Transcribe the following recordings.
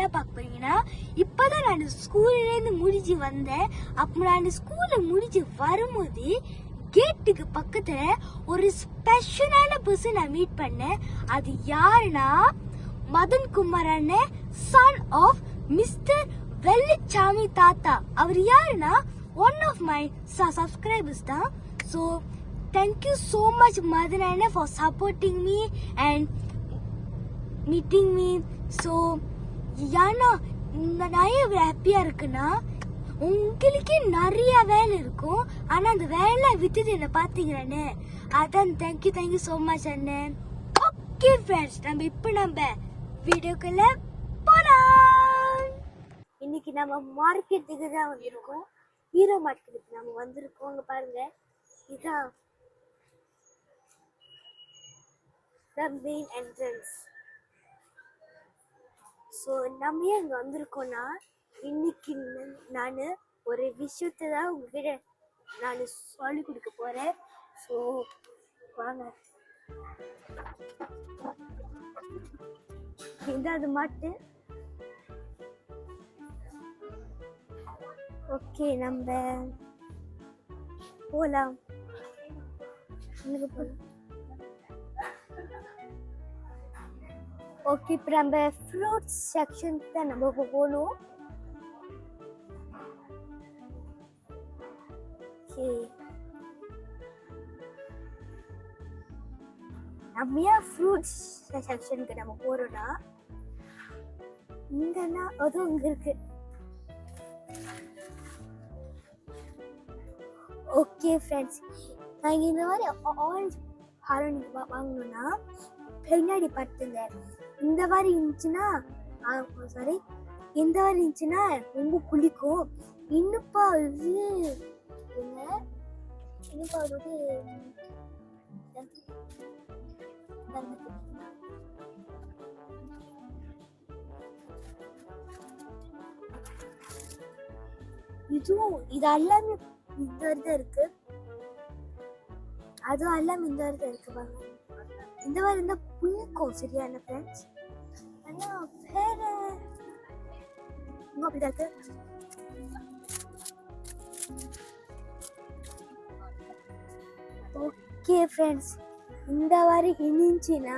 என்ன பார்க்க போறீங்கன்னா, இப்பதான் நான் ஸ்கூல்ல இருந்து முடிஞ்சு வந்தேன். அப்ப நான் ஸ்கூல்ல முடிஞ்சு வரும்போது கேட்டுக்கு பக்கத்துல ஒரு ஸ்பெஷலான பர்சன் நான் மீட் பண்ணேன். அது யாருன்னா Madan Kumaran, son of mister Vellachami தாத்தா. அவர் யாருன்னா ஒன் ஆஃப் மை சப்ஸ்கிரைபர்ஸ் தான். So thank you so much Madan அண்ணன் for supporting me and meeting me. So ஏன்னா நான் ஏன் ஹாப்பியா இருக்குன்னா, உங்களுக்கே நிறைய வேலை இருக்கும், ஆனா அந்த வேலை விட்டுட்டு என்ன பாத்தீங்கன்னு அதான். தேங்க்யூ ஸோ மச் அண்ணன். ஓகே ஃப்ரெண்ட்ஸ், நம்ம வீடியோக்குள்ள போலாம். இன்னைக்கு நம்ம மார்க்கெட்டுக்கு தான் வந்திருக்கோம். ஹீரோ மார்க்கெட்டுக்கு நம்ம வந்திருக்கோம். அங்க பாருங்க, இதுதான் the main entrance. ஸோ நம்ம ஏன் இங்கே வந்திருக்கோம்னா, இன்னைக்கு நான் ஒரு விஷயத்தை தான் உங்ககிட்ட நான் சொல்லிக் கொடுக்க போகிறேன். ஸோ வாங்க, இதாவது மாட்டு. ஓகே, நம்ம போகலாம். ஓகே, இப்போ நம்ம ஃப்ரூட்ஸ் செக்ஷன் தான் நம்ம போகணும். ஓகே, நம்ம ஏன் ஃப்ரூட்ஸ் செக்ஷனுக்கு நம்ம போறோம்னா, இங்கன்னா அதுவும் இங்க இருக்கு. ஓகே ஃப்ரெண்ட்ஸ், நான் இந்த மாதிரி ஆரஞ்சு ஆரஞ்சு வாங்கணும்னா பின்னாடி பார்த்துங்க. இந்த மாதிரி இருந்துச்சுன்னா சாரி இந்த மாதிரி இருந்துச்சுன்னா ரொம்ப பிடிக்கும். இன்னுப்பா இதுவும் இது எல்லாமே இந்த தான் இருக்கு, அதுவும் எல்லாமே இந்த தான் இருக்கு. பாருங்க, இந்த மாதிரி இருந்தா பிடிக்கும் சரியான ஃப்ரெண்ட்ஸ். ஆனா வேற அப்படிதான் இருக்கு. ஓகே ஃப்ரெண்ட்ஸ், இந்த மாதிரி இருந்துச்சுன்னா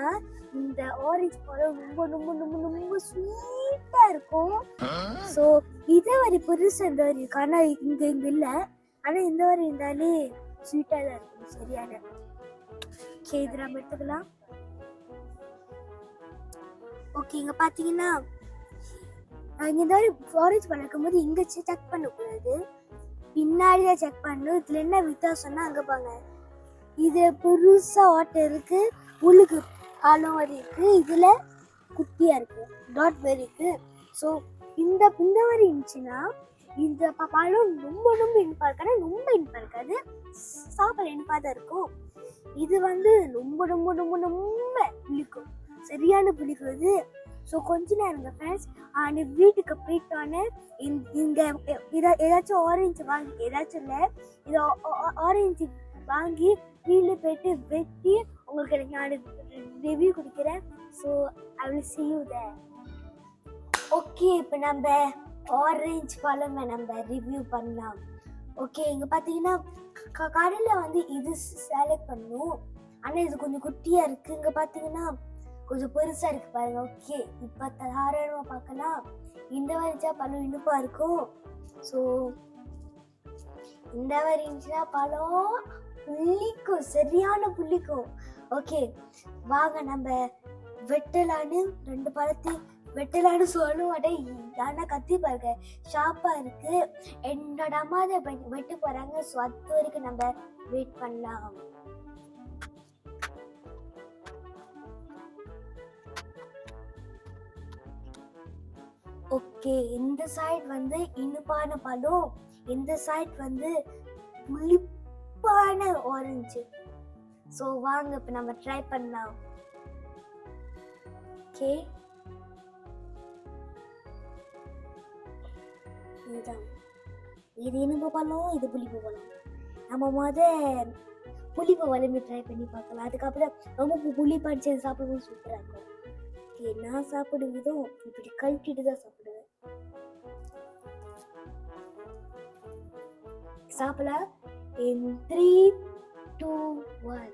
இந்த ஆரஞ்சு பழம் ரொம்ப ரொம்ப ரொம்ப ரொம்ப ஸ்வீட்டா இருக்கும். ஸோ இதே மாதிரி பெருசா இந்த மாதிரி இருக்கு, ஆனா இங்க இல்லை. ஆனா இந்த மாதிரி இருந்தாலே ஸ்வீட்டா தான் இருக்கும் சரியான. ஓகே, இது நம்ம எடுத்துக்கலாம். ஓகே, இங்க பாத்தீங்கன்னா இந்த மாதிரி ஆரஞ்சு பழம் இருக்கும்போது இங்க செக் பண்ணக்கூடாது, பின்னாடிதான் செக் பண்ணணும். இதுல என்ன வித்தியாசம்னா, அங்க பாங்க, இது பெருசா வாட்டர் இருக்கு, உள்ளுக்கு பழம் மாதிரி இருக்கு, இதுல குட்டியா இருக்கு, டாட் மாதிரி இருக்கு. ஸோ இந்த மாதிரி இருந்துச்சுன்னா இந்த பழம் ரொம்ப ரொம்ப இனிப்பா இருக்காது, ரொம்ப இனிப்பா இருக்காது, சாப்பிட இனிப்பா தான் இருக்கும். இது ரொம்ப ரொம்ப ரொம்ப ரொம்ப புளிக்கும், சரியான புளிக்கும் இது. ஸோ கொஞ்ச நேரம் ஃப்ரெண்ட்ஸ், வீட்டுக்கு போயிட்டோன்னே இங்க ஏதாச்சும் ஆரஞ்சு வாங்கி, ஏதாச்சும் இல்லை, இதை ஆரஞ்சு வாங்கி வீட்டில் போயிட்டு வெட்டி உங்களுக்கு நான் ரிவ்யூ கொடுக்குறேன். So I will see you there. Okay, இப்போ நம்ம ஆரஞ்சு பழமை நம்ம ரிவ்யூ பண்ணலாம். ஓகே, இங்கே பார்த்தீங்கன்னா கடையில் இது செலக்ட் பண்ணும், ஆனால் இது கொஞ்சம் குட்டியாக இருக்குது. இங்கே பார்த்தீங்கன்னா கொஞ்சம் பெருசாக இருக்குது பாருங்க. ஓகே, இப்போ தாராளமாக பார்க்கலாம். இந்த மாதிரி பழம் இனிப்பாக இருக்கும். ஸோ இந்த மாதிரி இருந்துச்சுன்னா பழம் புளிக்கும், சரியான புளிக்கும். ஓகே, வாங்க நம்ம வெட்டலான்னு, ரெண்டு பழத்தையும் வெட்டலான்னு சொல்ல மாட்டேன், ஆனா கத்தி பாருங்க ஷார்ப்பா இருக்கு. என்னோட அம்மா அதை வெட்ட போறாங்க. ஸோ அது வரைக்கும் நம்ம வெயிட் பண்ணலாம். ஓகே, இந்த சைட் இனிப்பான பழம், இந்த சைட் புளிப்பான ஆரஞ்சு. ஸோ வாங்க இப்போ நம்ம ட்ரை பண்ணலாம். ஓகே, இது இனிப்பு பழம், இது புளிப்பு பழம். நம்ம புளிப்பு பழமே ட்ரை பண்ணி பார்க்கலாம். அதுக்கப்புறம் ரொம்ப புளிப்பாச்சு சாப்பிடும்போது சூப்பராக இருக்கும். நான் சாப்பிடும் விதம் இப்படி கழட்டிட்டு தான் சாப்பிடுவேன். சாப்பிடலாம். In 3, 2, 1.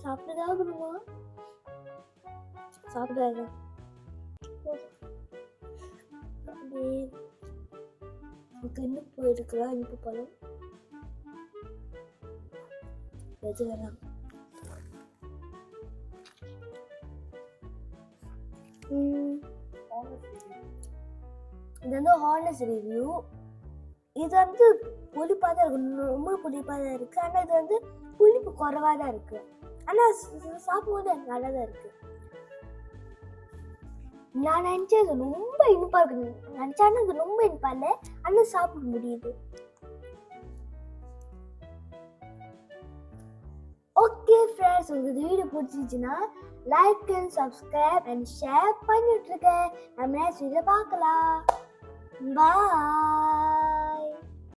சாப்பிட்டதா பண்ணுமா? சாப்பிடாத. இன்னும் போயிருக்கலாம். இனிப்பு பழம் எது வேணாம். இது வந்து ஹானஸ்ட் ரிவ்யூ. இது வந்து புளிப்பா தான் இருக்கு, ரொம்ப புளிப்பா தான் இருக்கு. ஆனா இது வந்து புளிப்பு குறைவா தான் இருக்கு. ஆனா சாப்பிடும்போது எனக்கு நல்லா தான் இருக்கு. நான் நினைச்சேன் இது ரொம்ப இனிப்பா இருக்கு, நினைச்சாலும் இது ரொம்ப இனிப்பா இல்லை, ஆனா சாப்பிட முடியுது. ஓகே ஃப்ரெண்ட்ஸ், உங்களுக்கு வீடியோ பிடிச்சிருச்சுன்னா like and subscribe and share பண்ணிட்டு இருக்கேன். நம்ம நெக்ஸ்ட் வீடியோல பார்க்கலாம். பாய்.